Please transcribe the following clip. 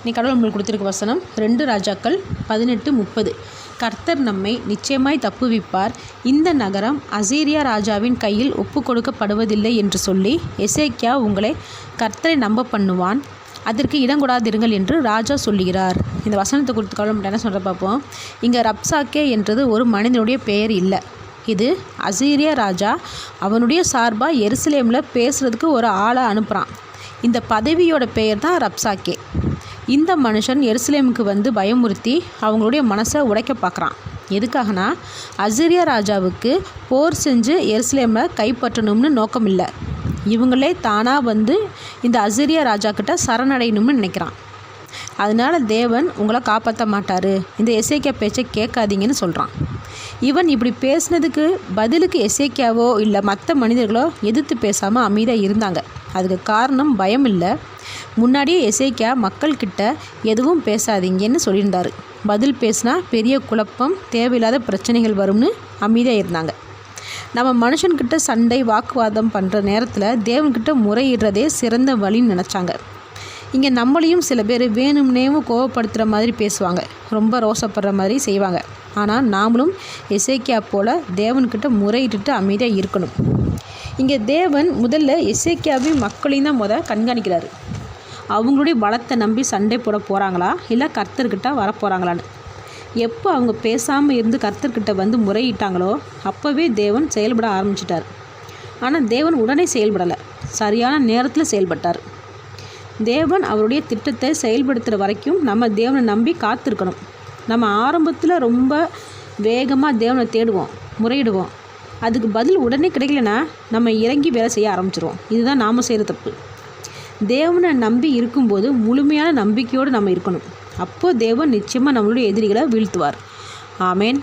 நீ கடவுள் நம்மளுக்கு கொடுத்துருக்க வசனம் 2 ராஜாக்கள் 18:30. கர்த்தர் நம்மை நிச்சயமாய் தப்புவிப்பார், இந்த நகரம் அசீரியா ராஜாவின் கையில் ஒப்பு கொடுக்கப்படுவதில்லை என்று சொல்லி எசேக்கியா உங்களை கர்த்தரை நம்ப பண்ணுவான், அதற்கு இடங்கூடாதிருங்கள் என்று ராஜா சொல்லுகிறார். இந்த வசனத்தை கொடுத்து கடவுள் என்ன சொல்கிற பார்ப்போம். இங்கே ரப்சாக்கே என்றது ஒரு மனிதனுடைய பெயர் இல்லை. இது அசீரியா ராஜா அவனுடைய சார்பாக எருசலேமில் பேசுகிறதுக்கு ஒரு ஆளை அனுப்புகிறான். இந்த பதவியோட பெயர் தான் ரப்சாக்கே. இந்த மனுஷன் எருசலேமுக்கு வந்து பயமுறுத்தி அவங்களுடைய மனசை உடைக்க பார்க்குறான். எதுக்காகனா அசீரியா ராஜாவுக்கு போர் செஞ்சு எருசலேமில் கைப்பற்றணும்னு நோக்கம் இல்லை. இவங்களே தானாக வந்து இந்த அசீரியா ராஜா கிட்ட சரணடையணும்னு நினைக்கிறான். அதனால் தேவன் உங்களை காப்பாற்ற மாட்டார், இந்த எசேக்கியா பேச்சை கேட்காதீங்கன்னு சொல்கிறான். இவன் இப்படி பேசினதுக்கு பதிலுக்கு எசேக்கியாவோ இல்லை மற்ற மனிதர்களோ எதிர்த்து பேசாமல் அமைதியாக இருந்தாங்க. அதுக்கு காரணம் பயம் இல்லை. முன்னாடியே எசேக்கியா மக்கள்கிட்ட எதுவும் பேசாதீங்கன்னு சொல்லியிருந்தார். பதில் பேசினா பெரிய குழப்பம், தேவையில்லாத பிரச்சனைகள் வரும்னு அமைதியாக இருந்தாங்க. நம்ம மனுஷன்கிட்ட சண்டை வாக்குவாதம் பண்ணுற நேரத்தில் தேவன்கிட்ட முறையிடுறதே சிறந்த வழின்னு நினச்சாங்க. இங்கே நம்மளையும் சில பேர் வேணும்னேவும் கோவப்படுத்துகிற மாதிரி பேசுவாங்க, ரொம்ப ரோசப்படுற மாதிரி செய்வாங்க. ஆனால் நாமளும் எசேக்கியா போல் தேவன்கிட்ட முறையிட்டு அமைதியாக இருக்கணும். இங்கே தேவன் முதல்ல எசேக்கியாவையும் மக்களையும் தான் கண்காணிக்கிறாரு. அவங்களுடைய பலத்தை நம்பி சண்டை போட போகிறாங்களா இல்லை கர்த்தர்கிட்ட வரப்போகிறாங்களான்னு. எப்போ அவங்க பேசாமல் இருந்து கர்த்தர்கிட்ட வந்து முறையிட்டாங்களோ அப்போவே தேவன் செயல்பட ஆரம்பிச்சிட்டார். ஆனால் தேவன் உடனே செயல்படலை, சரியான நேரத்தில் செயல்பட்டார். தேவன் அவருடைய திட்டத்தை செயல்படுத்துகிற வரைக்கும் நம்ம தேவனை நம்பி காத்திருக்கணும். நம்ம ஆரம்பத்தில் ரொம்ப வேகமாக தேவனை தேடுவோம், முறையிடுவோம். அதுக்கு பதில் உடனே கிடைக்கலனா நம்ம இறங்கி வேலை செய்ய ஆரம்பிச்சிருவோம். இதுதான் நாம் செய்கிற தப்பு. தேவனை நம்பி இருக்கும்போது முழுமையான நம்பிக்கையோடு நம்ம இருக்கணும். அப்போது தேவன் நிச்சயமாக நம்மளுடைய எதிரிகளை வீழ்த்துவார். ஆமேன்.